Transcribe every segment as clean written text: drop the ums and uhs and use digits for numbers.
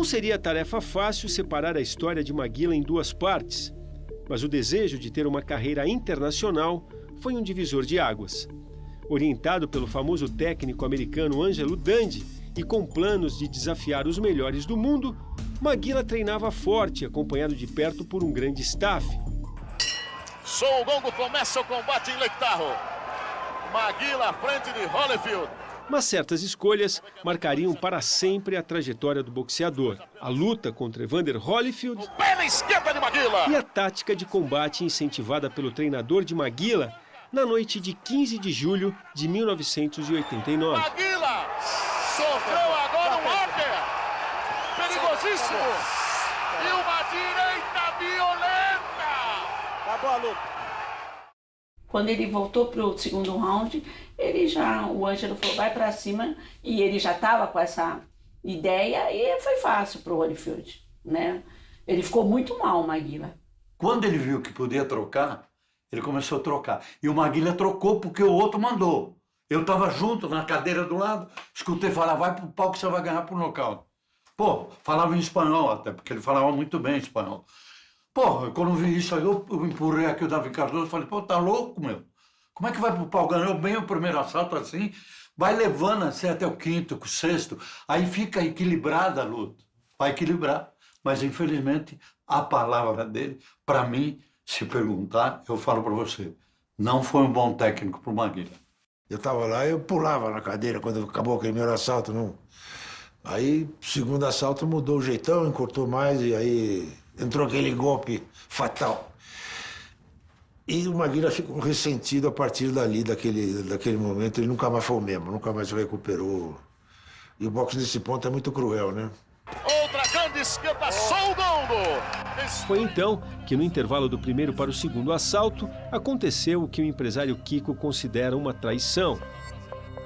Não seria tarefa fácil separar a história de Maguila em duas partes, mas o desejo de ter uma carreira internacional foi um divisor de águas. Orientado pelo famoso técnico americano Angelo Dundee e com planos de desafiar os melhores do mundo, Maguila treinava forte, acompanhado de perto por um grande staff. Soa o gongo, começa o combate em Lake Tahoe. Maguila à frente de Holyfield. Mas certas escolhas marcariam para sempre a trajetória do boxeador. A luta contra Evander Holyfield Pela esquerda de Maguila. e a tática de combate incentivada pelo treinador de Maguila na noite de 15 de julho de 1989. Maguila sofreu agora um upper perigosíssimo e uma direita violenta. Acabou a luta. Quando ele voltou para o segundo round, o Ângelo falou, vai para cima, e ele já estava com essa ideia, e foi fácil para o Holyfield, né? Ele ficou muito mal, o Maguila. Quando ele viu que podia trocar, ele começou a trocar. E o Maguila trocou porque o outro mandou. Eu estava junto, na cadeira do lado, escutei falar, vai pro pau que você vai ganhar por nocaute. Pô, falava em espanhol até, porque ele falava muito bem espanhol. Pô, quando eu vi isso aí, eu empurrei aqui o Davi Cardoso e falei, pô, tá louco, meu? Como é que vai pro pau? Ganhou bem o primeiro assalto assim, vai levando assim até o quinto, o sexto, aí fica equilibrada a luta. Vai equilibrar. Mas, infelizmente, a palavra dele, para mim, se perguntar, eu falo para você, não foi um bom técnico pro Maguila. Eu tava lá, eu pulava na cadeira quando acabou aquele primeiro assalto, não. Aí, segundo assalto, mudou o jeitão, encurtou mais e aí entrou aquele golpe fatal. E o Maguila ficou ressentido a partir dali, daquele momento. Ele nunca mais foi o mesmo, nunca mais se recuperou. E o boxe nesse ponto é muito cruel, né? Outra grande esquerda, só o gongo. Foi então que, no intervalo do primeiro para o segundo assalto, aconteceu o que o empresário Kiko considera uma traição.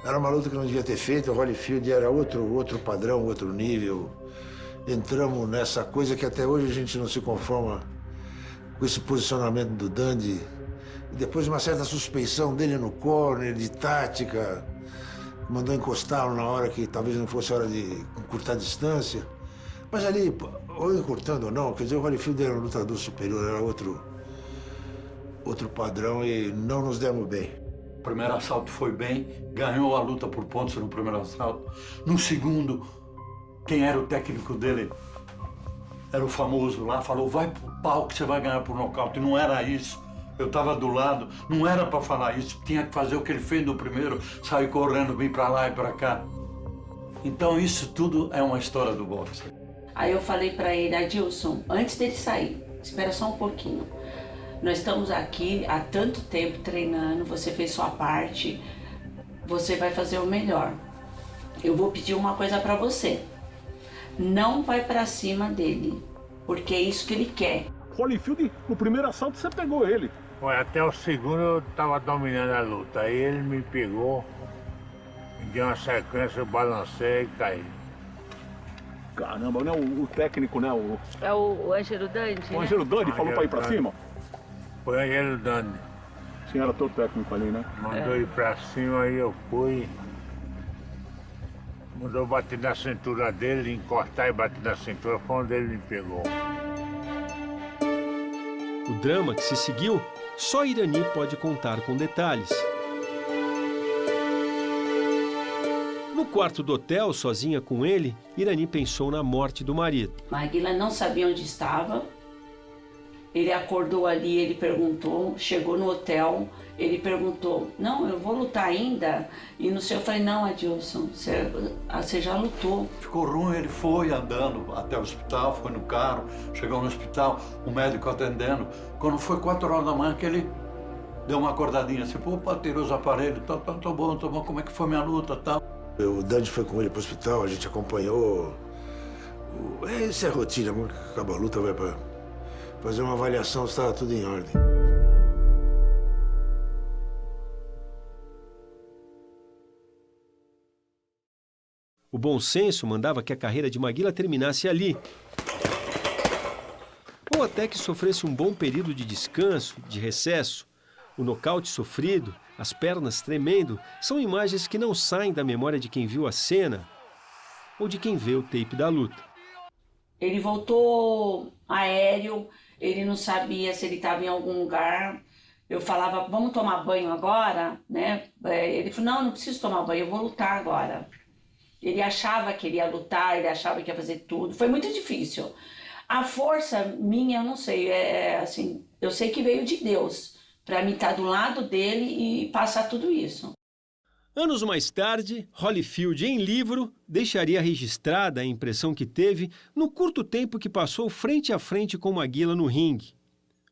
Era uma luta que não devia ter feito, o Holyfield era outro padrão, outro nível. Entramos nessa coisa que até hoje a gente não se conforma com esse posicionamento do Dundee. E depois uma certa suspeição dele no corner, de tática. Mandou encostá-lo na hora que talvez não fosse hora de encurtar a distância. Mas ali, ou encurtando ou não, quer dizer, o Holyfield era um lutador superior, era outro padrão e não nos demos bem. O primeiro assalto foi bem, ganhou a luta por pontos no primeiro assalto. No segundo, quem era o técnico dele era o famoso lá, falou, vai pro pau que você vai ganhar por nocaute. Não era isso. Eu estava do lado, não era para falar isso. Tinha que fazer o que ele fez no primeiro, sair correndo, vir para lá e para cá. Então isso tudo é uma história do boxe. Aí eu falei para ele, Adilson, antes dele sair, espera só um pouquinho. Nós estamos aqui há tanto tempo treinando, você fez sua parte, você vai fazer o melhor. Eu vou pedir uma coisa para você. Não vai para cima dele, porque é isso que ele quer. Holyfield, no primeiro assalto, você pegou ele. Foi até o segundo eu tava dominando a luta. Aí ele me pegou, me deu uma sequência, eu balancei e caí. Caramba, né? O técnico, né? É o Angelo Dundee, O Angelo Dundee falou pra ir pra cima? Foi o Angelo Dundee. Sim, era teu técnico ali, né? Mandou ir pra cima, aí eu fui. Mandou bater na cintura dele, encostar e bater na cintura, foi onde ele me pegou. O drama que se seguiu, só Irani pode contar com detalhes. No quarto do hotel, sozinha com ele, Irani pensou na morte do marido. Maguila não sabia onde estava. Ele acordou ali, ele perguntou, chegou no hotel, ele perguntou, não, eu vou lutar ainda? E no seu eu falei, não, Adilson, você já lutou. Ficou ruim, ele foi andando até o hospital, foi no carro, chegou no hospital, o médico atendendo. Quando foi 4 horas da manhã que ele deu uma acordadinha assim, pô, tirou os aparelhos, tá bom, como é que foi minha luta, tal. O Dundee foi com ele pro hospital, a gente acompanhou. Isso é rotina, acaba a luta, vai pra fazer uma avaliação se estava tudo em ordem. O bom senso mandava que a carreira de Maguila terminasse ali. Ou até que sofresse um bom período de descanso, de recesso. O nocaute sofrido, as pernas tremendo, são imagens que não saem da memória de quem viu a cena ou de quem vê o tape da luta. Ele voltou aéreo, ele não sabia se ele estava em algum lugar. Eu falava, vamos tomar banho agora, né? Ele falou, não preciso tomar banho, eu vou lutar agora. Ele achava que ele ia lutar, ele achava que ia fazer tudo. Foi muito difícil. A força minha, eu não sei, assim, eu sei que veio de Deus, para mim estar do lado dele e passar tudo isso. Anos mais tarde, Holyfield, em livro, deixaria registrada a impressão que teve no curto tempo que passou frente a frente com Maguila no ringue.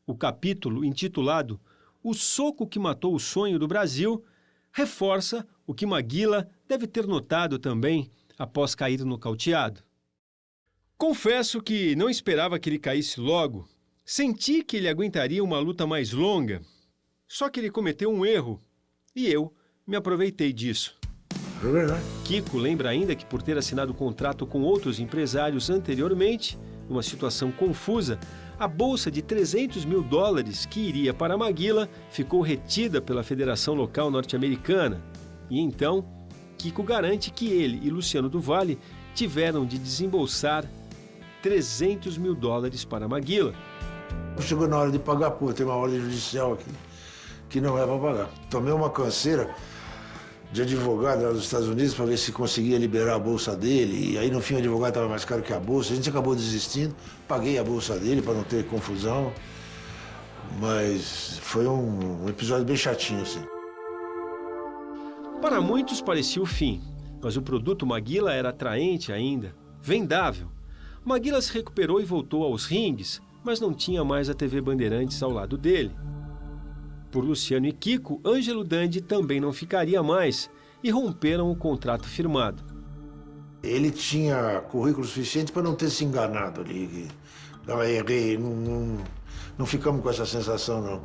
O capítulo, intitulado O Soco que Matou o Sonho do Brasil, reforça o que Maguila deve ter notado também após cair nocauteado. Confesso que não esperava que ele caísse logo. Senti que ele aguentaria uma luta mais longa. Só que ele cometeu um erro e eu me aproveitei disso. É verdade. Kiko lembra ainda que, por ter assinado contrato com outros empresários anteriormente, numa situação confusa, a bolsa de $300 mil que iria para Maguila ficou retida pela Federação Local Norte-Americana. E então, Kiko garante que ele e Luciano do Valle tiveram de desembolsar $300 mil para Maguila. Chegou na hora de pagar, pô, tem uma ordem judicial aqui que não é para pagar. Tomei uma canseira de advogado lá nos Estados Unidos para ver se conseguia liberar a bolsa dele. E aí, no fim, o advogado estava mais caro que a bolsa. A gente acabou desistindo. Paguei a bolsa dele para não ter confusão. Mas foi um episódio bem chatinho, assim. Para muitos parecia o fim, mas o produto Maguila era atraente ainda, vendável. Maguila se recuperou e voltou aos ringues, mas não tinha mais a TV Bandeirantes ao lado dele. Por Luciano e Kiko, Ângelo Dandi também não ficaria mais e romperam o contrato firmado. Ele tinha currículo suficiente para não ter se enganado ali. Não, errei, não ficamos com essa sensação, não.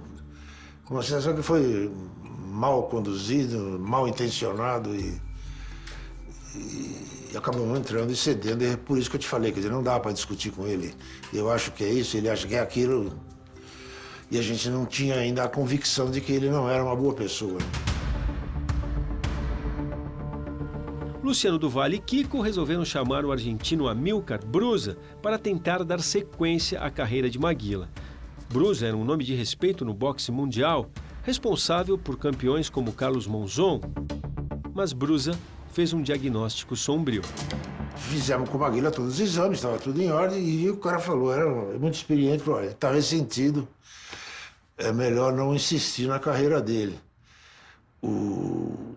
Com uma sensação que foi mal conduzido, mal intencionado e acabamos entrando e cedendo. É por isso que eu te falei, quer dizer, não dá para discutir com ele. Eu acho que é isso, ele acha que é aquilo. E a gente não tinha ainda a convicção de que ele não era uma boa pessoa. Luciano do Valle e Kiko resolveram chamar o argentino Amilcar Brusa para tentar dar sequência à carreira de Maguila. Brusa era um nome de respeito no boxe mundial, responsável por campeões como Carlos Monzon. Mas Brusa fez um diagnóstico sombrio. Fizemos com o Maguila todos os exames, estava tudo em ordem, e o cara falou, era muito experiente, falou, ele está ressentido, é melhor não insistir na carreira dele. O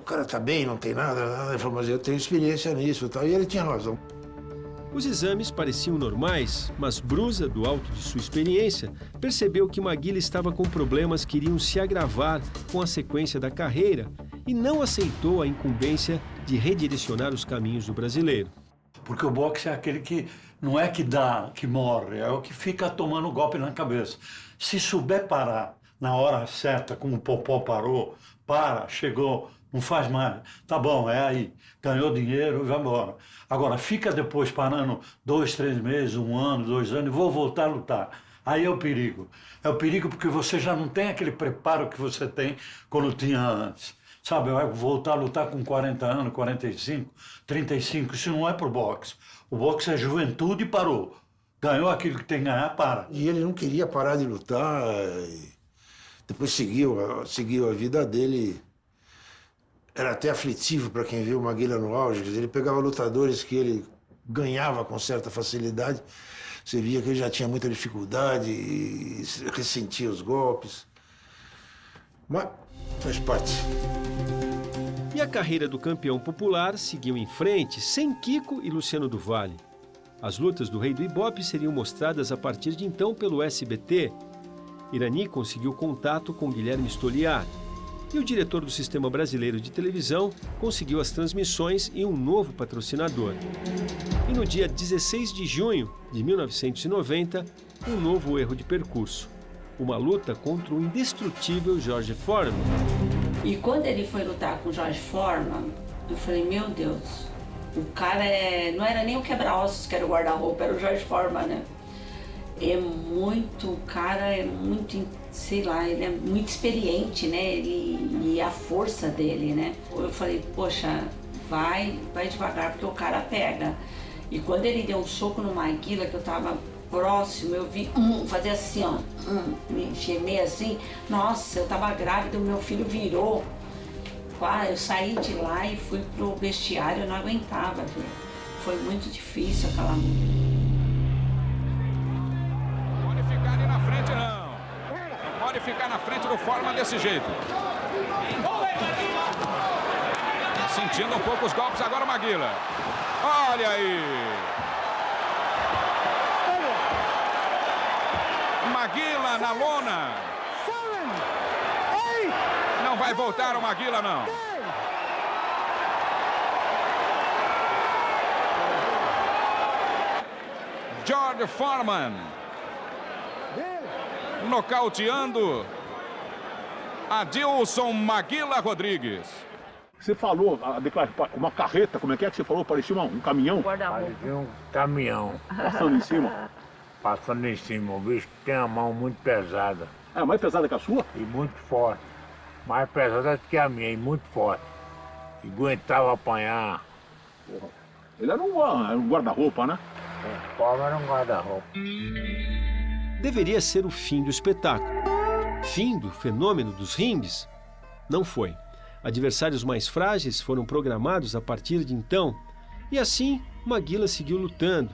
cara tá bem, não tem nada. Ele falou, mas eu tenho experiência nisso e tal, e ele tinha razão. Os exames pareciam normais, mas Brusa, do alto de sua experiência, percebeu que Maguila estava com problemas que iriam se agravar com a sequência da carreira e não aceitou a incumbência de redirecionar os caminhos do brasileiro. Porque o boxe é aquele que não é que dá, que morre, é o que fica tomando golpe na cabeça. Se souber parar na hora certa, como o Popó parou, chegou, não faz mais, tá bom, é aí, ganhou dinheiro e vai embora. Agora, fica depois parando 2, 3 meses, 1 ano, 2 anos, e vou voltar a lutar. Aí é o perigo. É o perigo porque você já não tem aquele preparo que você tem quando tinha antes. Sabe, vai voltar a lutar com 40 anos, 45, 35, isso não é pro boxe. O boxe é juventude e parou. Ganhou aquilo que tem que ganhar, para. E ele não queria parar de lutar, depois seguiu a vida dele. Era até aflitivo para quem viu o Maguila no auge. Ele pegava lutadores que ele ganhava com certa facilidade. Você via que ele já tinha muita dificuldade e ressentia os golpes. Mas faz parte. E a carreira do campeão popular seguiu em frente, sem Kiko e Luciano do Valle. As lutas do Rei do Ibope seriam mostradas a partir de então pelo SBT. Irani conseguiu contato com Guilherme Stoliar. E o diretor do Sistema Brasileiro de Televisão conseguiu as transmissões e um novo patrocinador. E no dia 16 de junho de 1990, um novo erro de percurso. Uma luta contra o indestrutível George Foreman. E quando ele foi lutar com o George Foreman, eu falei, meu Deus, o cara não era nem o quebra-ossos que era o guarda-roupa, era o George Foreman, né? O cara é muito, sei lá, ele é muito experiente, né? E a força dele, né? Eu falei, poxa, vai devagar porque o cara pega. E quando ele deu um soco no Maguila, que eu tava próximo, eu vi fazer assim, ó, me gemer assim. Nossa, eu tava grávida, o meu filho virou. Eu saí de lá e fui pro vestiário, eu não aguentava ver. Foi muito difícil aquela luta. Não pode ficar ali na frente, não. Não pode ficar na frente do Foreman desse jeito. Sentindo um pouco os golpes agora o Maguila. Olha aí. Maguila na lona. Não vai voltar o Maguila, não. George Foreman nocauteando Adilson Maguila Rodrigues. Você falou, uma carreta, como é que você falou? Parecia um caminhão? Parecia um caminhão. Passando em cima? Passando em cima. O bicho tem a mão muito pesada. É mais pesada que a sua? E muito forte. Mais pesada que a minha e muito forte. E aguentava apanhar. Porra. Ele era um guarda-roupa, né? O Foreman era um guarda-roupa. Deveria ser o fim do espetáculo. Fim do fenômeno dos ringues? Não foi. Adversários mais frágeis foram programados a partir de então. E assim, Maguila seguiu lutando,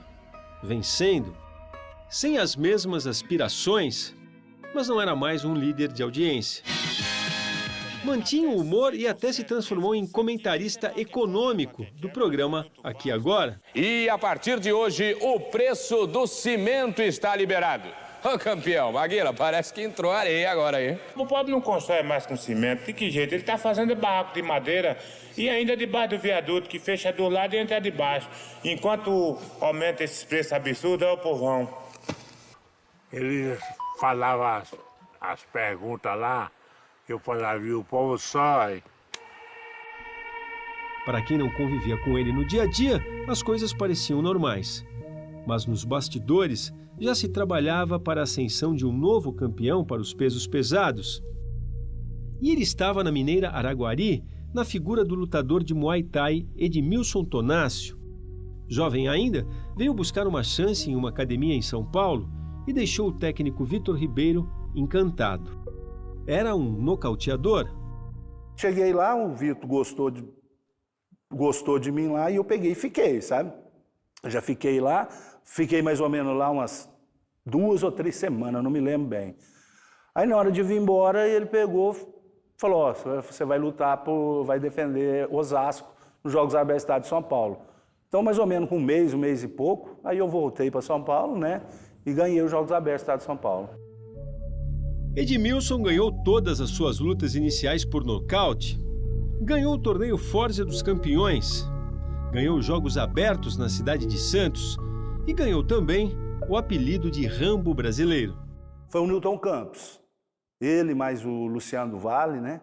vencendo, sem as mesmas aspirações, mas não era mais um líder de audiência. Mantinha o humor e até se transformou em comentarista econômico do programa Aqui Agora. E a partir de hoje, o preço do cimento está liberado. Ô campeão, Maguila, parece que entrou areia agora aí. O pobre não constrói mais com cimento, de que jeito? Ele tá fazendo barraco de madeira e ainda debaixo do viaduto, que fecha do lado e entra de baixo. Enquanto aumenta esses preços absurdos, é o povão. Ele falava as perguntas lá, eu falava, viu, o povo sói. Para quem não convivia com ele no dia a dia, as coisas pareciam normais. Mas nos bastidores já se trabalhava para a ascensão de um novo campeão para os pesos pesados. E ele estava na mineira Araguari, na figura do lutador de Muay Thai Edmilson Tonácio. Jovem ainda, veio buscar uma chance em uma academia em São Paulo e deixou o técnico Vitor Ribeiro encantado. Era um nocauteador. Cheguei lá, o Vitor gostou de mim lá e eu peguei e fiquei, sabe? Eu já fiquei lá, fiquei mais ou menos lá umas 2 ou 3 semanas, não me lembro bem. Aí na hora de vir embora, ele pegou, falou, ó, você vai lutar, vai defender Osasco nos Jogos Abertos do Estado de São Paulo. Então, mais ou menos com um mês e pouco, aí eu voltei para São Paulo, né, e ganhei os Jogos Abertos do Estado de São Paulo. Edmilson ganhou todas as suas lutas iniciais por nocaute, ganhou o torneio Forza dos Campeões, ganhou os Jogos Abertos na cidade de Santos e ganhou também o apelido de Rambo brasileiro. Foi o Newton Campos, ele mais o Luciano do Vale, né?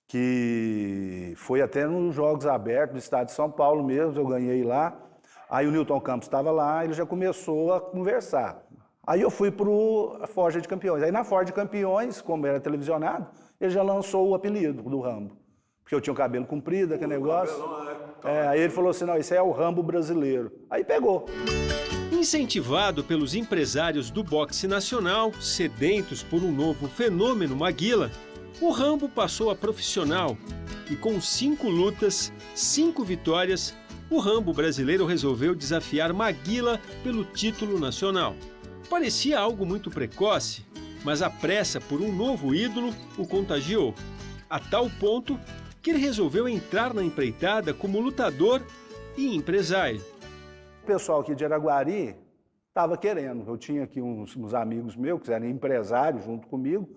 Que foi até nos Jogos Abertos do Estado de São Paulo mesmo, eu ganhei lá. Aí o Newton Campos estava lá, ele já começou a conversar. Aí eu fui para a Forja de Campeões. Aí na Forja de Campeões, como era televisionado, ele já lançou o apelido do Rambo. Porque eu tinha o cabelo comprido, aquele negócio. Aí ele falou assim, não, esse é o Rambo brasileiro. Aí pegou. Incentivado pelos empresários do boxe nacional, sedentos por um novo fenômeno Maguila, o Rambo passou a profissional e com 5 lutas, 5 vitórias, o Rambo brasileiro resolveu desafiar Maguila pelo título nacional. Parecia algo muito precoce, mas a pressa por um novo ídolo o contagiou, a tal ponto que ele resolveu entrar na empreitada como lutador e empresário. O pessoal aqui de Araguari estava querendo. Eu tinha aqui uns amigos meus que eram empresários junto comigo.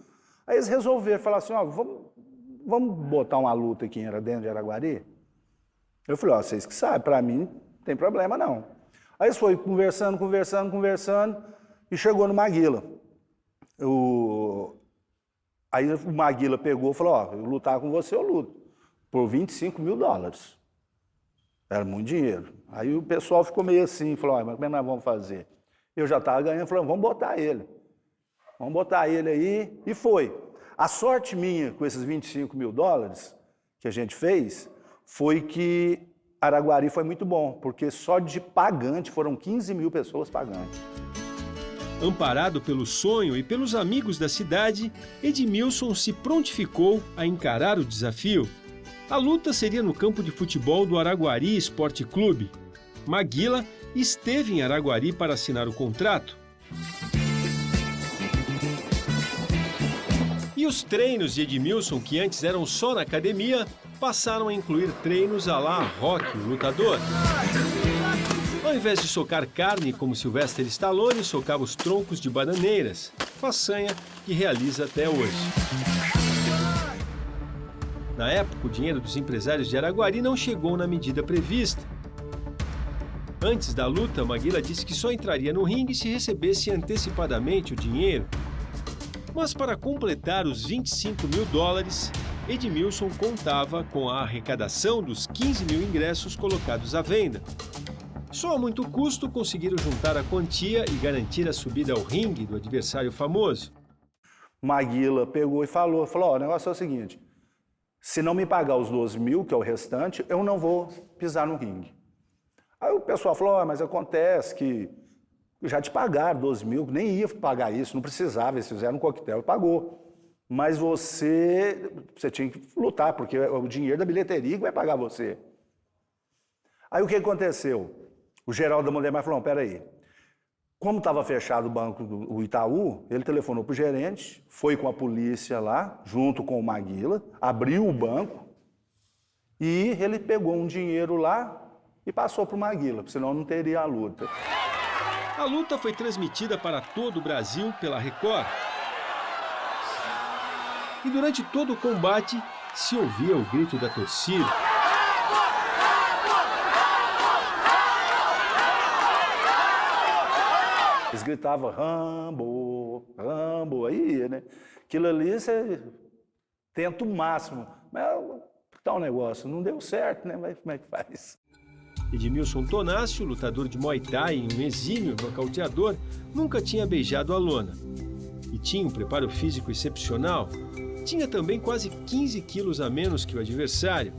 Aí eles resolveram falar assim, ó, vamos botar uma luta aqui dentro de Araguari? Eu falei, ó, vocês que sabem, para mim não tem problema não. Aí eles foram conversando e chegou no Maguila. Aí o Maguila pegou e falou, ó, eu lutar com você, eu luto. Por $25 mil. Era muito dinheiro. Aí o pessoal ficou meio assim, falou, mas como é que nós vamos fazer? Eu já estava ganhando, falei, vamos botar ele. Vamos botar ele aí, e foi. A sorte minha com esses $25 mil que a gente fez, foi que Araguari foi muito bom, porque só de pagante foram 15 mil pessoas pagantes. Amparado pelo sonho e pelos amigos da cidade, Edmilson se prontificou a encarar o desafio. A luta seria no campo de futebol do Araguari Esporte Clube. Maguila esteve em Araguari para assinar o contrato. E os treinos de Edmilson, que antes eram só na academia, passaram a incluir treinos à la Rocky, o lutador. Ao invés de socar carne como Sylvester Stallone, socava os troncos de bananeiras, façanha que realiza até hoje. Na época, o dinheiro dos empresários de Araguari não chegou na medida prevista. Antes da luta, Maguila disse que só entraria no ringue se recebesse antecipadamente o dinheiro. Mas para completar os 25 mil dólares, Edmilson contava com a arrecadação dos 15 mil ingressos colocados à venda. Só a muito custo conseguiram juntar a quantia e garantir a subida ao ringue do adversário famoso. Maguila pegou e falou, o negócio é o seguinte, se não me pagar os 12 mil, que é o restante, eu não vou pisar no ringue. Aí o pessoal falou, mas acontece que já te pagaram 12 mil, nem ia pagar isso, não precisava, eles fizeram um coquetel e pagou. Mas você tinha que lutar, porque é o dinheiro da bilheteria que vai pagar você. Aí o que aconteceu? O Geraldo da Mulher falou, peraí, como estava fechado o banco do Itaú, ele telefonou para o gerente, foi com a polícia lá, junto com o Maguila, abriu o banco e ele pegou um dinheiro lá e passou para o Maguila, senão não teria a luta. A luta foi transmitida para todo o Brasil pela Record. E durante todo o combate, se ouvia o grito da torcida. Eles gritavam, Rambo, Rambo, aí, né? Aquilo ali, você tenta o máximo. Mas tá um negócio, não deu certo, né? Mas como é que faz? Edmilson Tonácio, lutador de Muay Thai e um exímio nocauteador, nunca tinha beijado a lona. E tinha um preparo físico excepcional. Tinha também quase 15 quilos a menos que o adversário.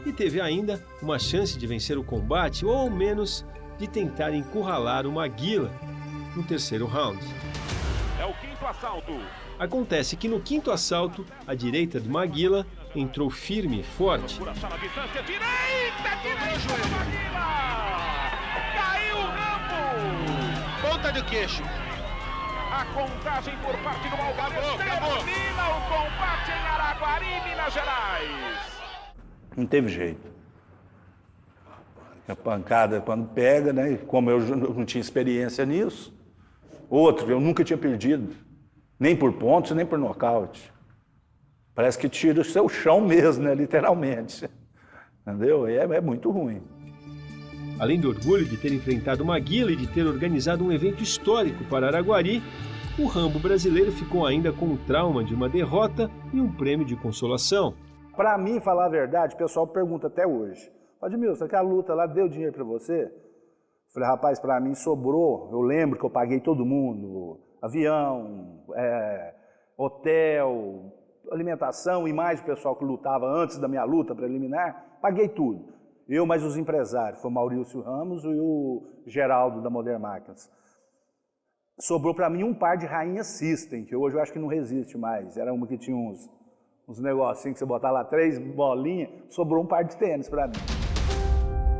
E teve ainda uma chance de vencer o combate, ou ao menos de tentar encurralar o Maguila no terceiro round. É o quinto assalto. Acontece que no quinto assalto, a direita do Maguila entrou firme e forte. Caiu o Rambo! Ponta do queixo. A contagem por parte do Malgado termina o combate em Araguari, Minas Gerais. Não teve jeito. A pancada, quando pega, né? Como eu não tinha experiência nisso. Outro, eu nunca tinha perdido. Nem por pontos, nem por nocaute. Parece que tira o seu chão mesmo, né? Literalmente. Entendeu? É muito ruim. Além do orgulho de ter enfrentado Maguila e de ter organizado um evento histórico para Araguari, o Rambo brasileiro ficou ainda com o trauma de uma derrota e um prêmio de consolação. Para mim, falar a verdade, o pessoal pergunta até hoje. Edmilson, aquela luta lá deu dinheiro para você? Falei, rapaz, para mim sobrou. Eu lembro que eu paguei todo mundo. Avião, hotel, alimentação e mais o pessoal que lutava antes da minha luta preliminar. Paguei tudo. Eu mais os empresários. Foi o Maurício Ramos e o Geraldo da Modern Máquinas. Sobrou para mim um par de Rainha System, que hoje eu acho que não resiste mais. Era uma que tinha uns negocinhos que você botava lá 3 bolinhas. Sobrou um par de tênis para mim.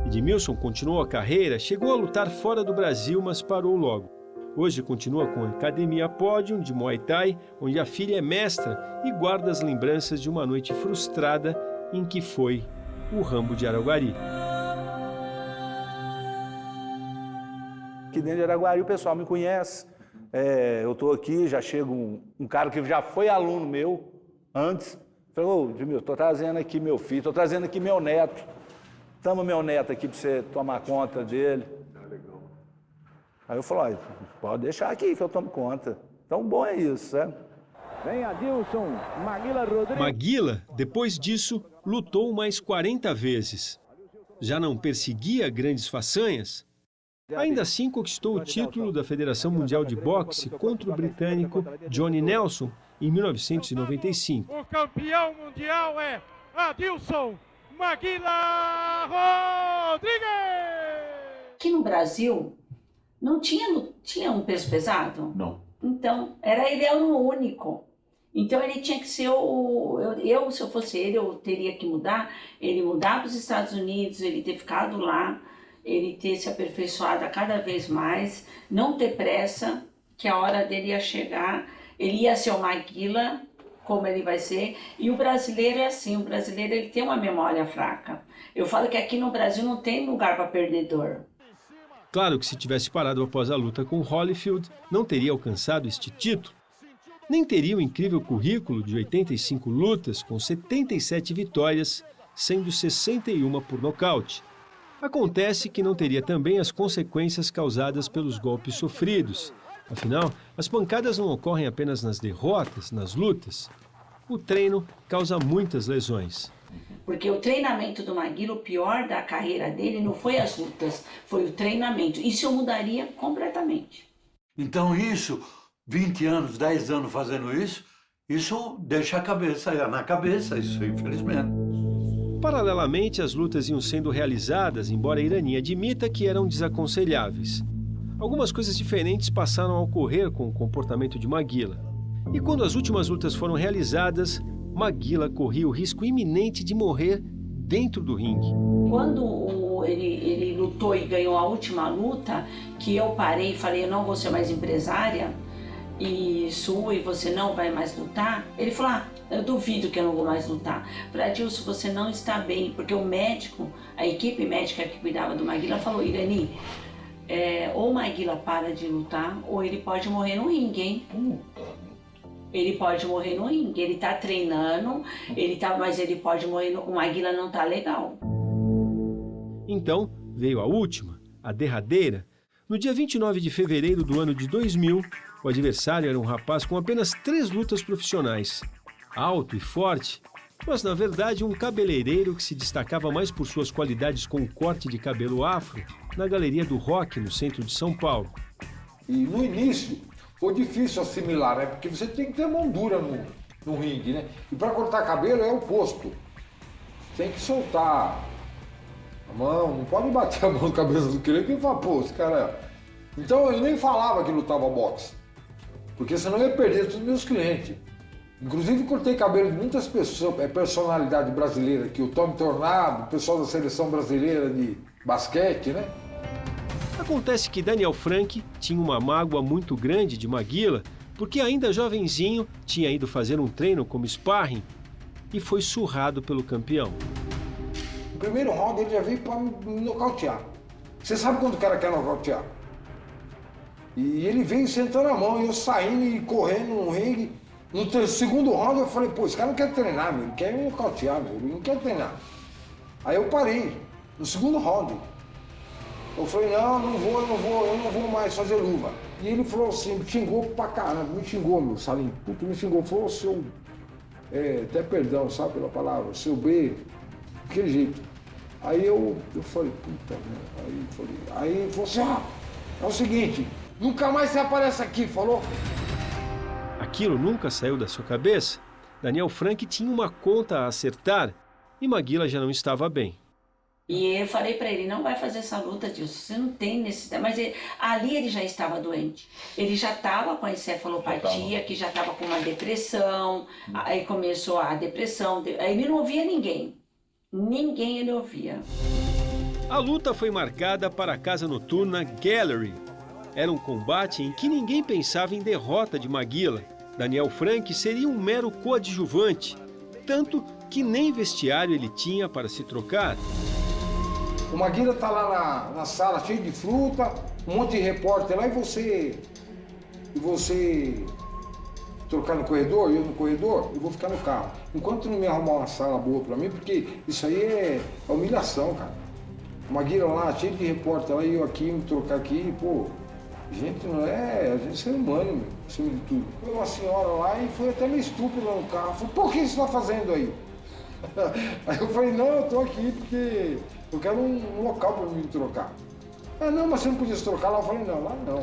Edmilson continuou a carreira, chegou a lutar fora do Brasil, mas parou logo. Hoje continua com a Academia Pódium de Muay Thai, onde a filha é mestra e guarda as lembranças de uma noite frustrada em que foi o Rambo de Araguari. Aqui dentro de Araguari o pessoal me conhece. Eu estou aqui, já chega um cara que já foi aluno meu antes. Falou, Edmilson, estou trazendo aqui meu filho, estou trazendo aqui meu neto. Toma meu neto aqui para você tomar conta dele. Legal. Aí eu falei, pode deixar aqui que eu tomo conta. Então bom é isso, sabe? Vem Adilson, Maguila Rodrigues. Maguila, depois disso, lutou mais 40 vezes. Já não perseguia grandes façanhas? Ainda assim conquistou o título da Federação Mundial de Boxe contra o britânico Johnny Nelson em 1995. O campeão mundial é Adilson Maguila Aqui no Brasil, não tinha um peso pesado? Não. Então, ele era o único. Então, ele tinha que ser se eu fosse ele, eu teria que mudar. Ele mudar para os Estados Unidos, ele ter ficado lá, ele ter se aperfeiçoado a cada vez mais, não ter pressa, que a hora dele ia chegar. Ele ia ser o Maguila, como ele vai ser. E o brasileiro é assim, o brasileiro ele tem uma memória fraca. Eu falo que aqui no Brasil não tem lugar para perdedor. Claro que se tivesse parado após a luta com Holyfield, não teria alcançado este título. Nem teria o incrível currículo de 85 lutas com 77 vitórias, sendo 61 por nocaute. Acontece que não teria também as consequências causadas pelos golpes sofridos. Afinal, as pancadas não ocorrem apenas nas derrotas, nas lutas. O treino causa muitas lesões. Porque o treinamento do Maguila, o pior da carreira dele, não foi as lutas, foi o treinamento. Isso eu mudaria completamente. Então isso, 20 anos, 10 anos fazendo isso deixa a cabeça na cabeça, isso infelizmente. Paralelamente, as lutas iam sendo realizadas, embora Irani admita que eram desaconselháveis. Algumas coisas diferentes passaram a ocorrer com o comportamento de Maguila. E quando as últimas lutas foram realizadas, Maguila corria o risco iminente de morrer dentro do ringue. Quando ele lutou e ganhou a última luta, que eu parei e falei, eu não vou ser mais empresária, e você não vai mais lutar, ele falou, eu duvido que eu não vou mais lutar. Eu falei, Adilson, você não está bem, porque o médico, a equipe médica que cuidava do Maguila falou, Irani, ou o Maguila para de lutar, ou ele pode morrer no ringue, hein? Ele pode morrer no ringue, ele tá treinando, mas ele pode morrer, o Maguila não tá legal. Então, veio a última, a derradeira. No dia 29 de fevereiro do ano de 2000, o adversário era um rapaz com apenas 3 lutas profissionais. Alto e forte, mas na verdade um cabeleireiro que se destacava mais por suas qualidades com o corte de cabelo afro na Galeria do Rock, no centro de São Paulo. E no início foi difícil assimilar, né? Porque você tem que ter mão dura no ringue, né? E para cortar cabelo é o oposto. Tem que soltar a mão, não pode bater a mão no cabeça do cliente e falar, pô, esse cara... Então eu nem falava que lutava boxe, porque senão eu ia perder todos os meus clientes. Inclusive cortei cabelo de muitas pessoas, personalidade brasileira aqui, o Tommy Tornado, o pessoal da seleção brasileira de basquete, né? Acontece que Daniel Frank tinha uma mágoa muito grande de Maguila, porque ainda jovenzinho tinha ido fazer um treino como sparring e foi surrado pelo campeão. No primeiro round ele já veio para me nocautear. Você sabe quando o cara quer nocautear? E ele veio sentando a mão, e eu saindo e correndo no ringue. No segundo round eu falei, pô, esse cara não quer treinar, meu, ele quer me nocautear, meu, ele não quer treinar. Aí eu parei, no segundo round. Eu falei, não, eu não vou mais fazer luva. E ele falou assim, me xingou pra caramba, me xingou, meu, Salim, puto, me xingou, falou, seu, até perdão, sabe pela palavra, seu B, daquele jeito. Aí eu falei, puta, aí ele falou assim, é o seguinte, nunca mais você aparece aqui, falou? Aquilo nunca saiu da sua cabeça. Daniel Frank tinha uma conta a acertar e Maguila já não estava bem. E eu falei para ele, não vai fazer essa luta, Dilson, você não tem necessidade. Mas ali ele já estava doente. Ele já estava com a encefalopatia, que já estava com uma depressão. Aí começou a depressão. Aí ele não ouvia ninguém. Ninguém ele ouvia. A luta foi marcada para a casa noturna Gallery. Era um combate em que ninguém pensava em derrota de Maguila. Daniel Frank seria um mero coadjuvante, tanto que nem vestiário ele tinha para se trocar. O Maguila tá lá na sala cheio de fruta, um monte de repórter lá, e você trocar no corredor, eu no corredor, eu vou ficar no carro. Enquanto não me arrumar uma sala boa pra mim, porque isso aí é humilhação, cara. O Maguila lá, cheio de repórter lá, e eu aqui, me trocar aqui, pô, gente não é, a gente é ser humano, meu, acima de tudo. Foi uma senhora lá e foi até meio estúpido lá no carro, falou, pô, o que você tá fazendo aí? Aí eu falei, não, eu tô aqui porque eu quero um local para me trocar. Ah, não, mas você não podia se trocar lá? Eu falei, não, lá não.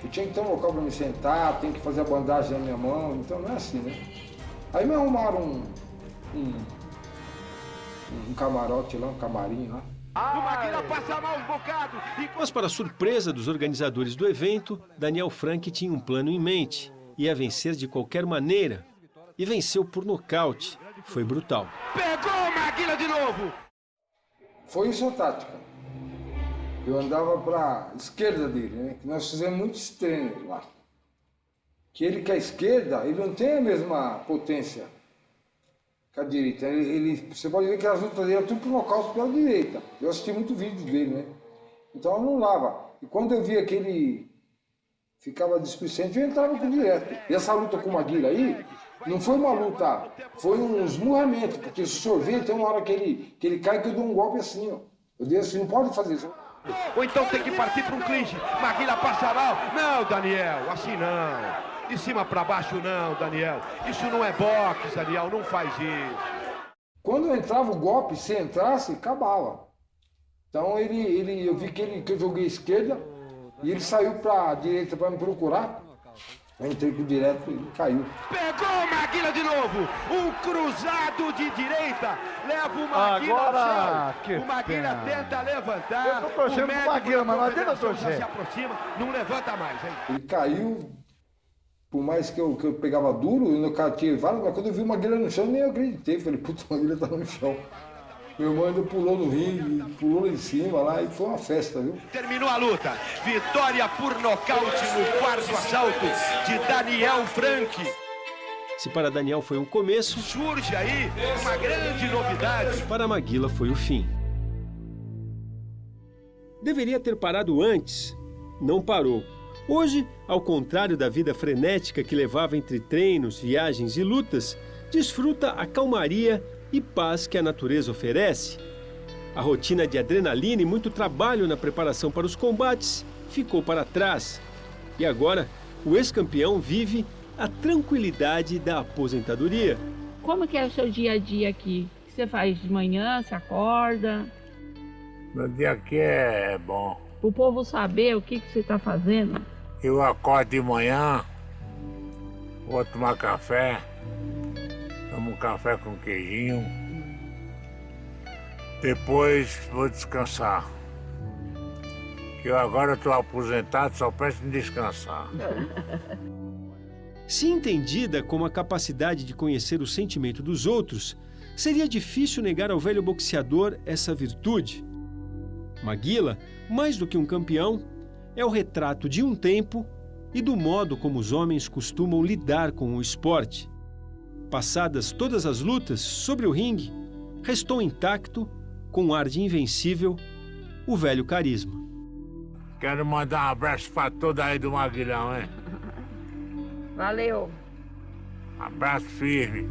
Eu tinha que ter um local para me sentar, tem que fazer a bandagem na minha mão, então não é assim, né? Aí me arrumaram um camarote lá, um camarim lá. O Maguila passa mal um bocado. Mas, para surpresa dos organizadores do evento, Daniel Frank tinha um plano em mente. Ia vencer de qualquer maneira. E venceu por nocaute. Foi brutal. Pegou o Maguila de novo. Foi isso a tática. Eu andava para a esquerda dele, né? Que nós fizemos muitos treinos lá. Que ele com a esquerda, ele não tem a mesma potência que a direita. Você pode ver que as lutas dele é tudo pro nocaute pela direita. Eu assisti muito vídeo dele, né? Então eu não lava. E quando eu via que ele ficava displicente, eu entrava com direto. E essa luta com o Maguila aí, não foi uma luta, foi um esmurramento, porque se o senhor vê, tem uma hora que ele cai que eu dou um golpe assim, ó. Eu dei assim, não pode fazer isso. Ou então tem que partir para um clinch. Maguila passa mal. Não, Daniel, assim não. De cima para baixo não, Daniel. Isso não é boxe, Daniel, não faz isso. Quando eu entrava o golpe, se entrasse, acabava. Então eu vi que eu joguei esquerda e ele saiu para a direita para me procurar. Eu entrei por direto e caiu. Pegou o Maguila de novo. Um cruzado de direita. Leva o Maguila ao chão. O Maguila tenta levantar. Eu tô torcendo pro Maguila, mas não adianta torcer. Se aproxima, não levanta mais, hein? Ele caiu. Por mais que eu pegava duro, no cara tinha vários, mas quando eu vi o Maguila no chão, nem eu acreditei. Falei, puta, o Maguila tá no chão. Meu irmão ainda pulou no ringue, pulou lá em cima lá e foi uma festa, viu? Terminou a luta. Vitória por nocaute no quarto assalto de Daniel Frank. Se para Daniel foi um começo, surge aí uma grande novidade. Para Maguila foi o fim. Deveria ter parado antes. Não parou. Hoje, ao contrário da vida frenética que levava entre treinos, viagens e lutas, desfruta a calmaria e paz que a natureza oferece. A rotina de adrenalina e muito trabalho na preparação para os combates ficou para trás. E agora, o ex-campeão vive a tranquilidade da aposentadoria. Como que é o seu dia a dia aqui? O que você faz de manhã, você acorda? Meu dia aqui é bom. O povo saber o que você está fazendo. Eu acordo de manhã, vou tomar café, tomo um café com queijinho, depois vou descansar. Eu agora estou aposentado, só peço em descansar. Se entendida como a capacidade de conhecer o sentimento dos outros, seria difícil negar ao velho boxeador essa virtude. Maguila, mais do que um campeão, é o retrato de um tempo e do modo como os homens costumam lidar com o esporte. Passadas todas as lutas sobre o ringue, restou intacto, com um ar de invencível, o velho carisma. Quero mandar um abraço para toda aí do Maguilhão, hein? Valeu. Abraço firme.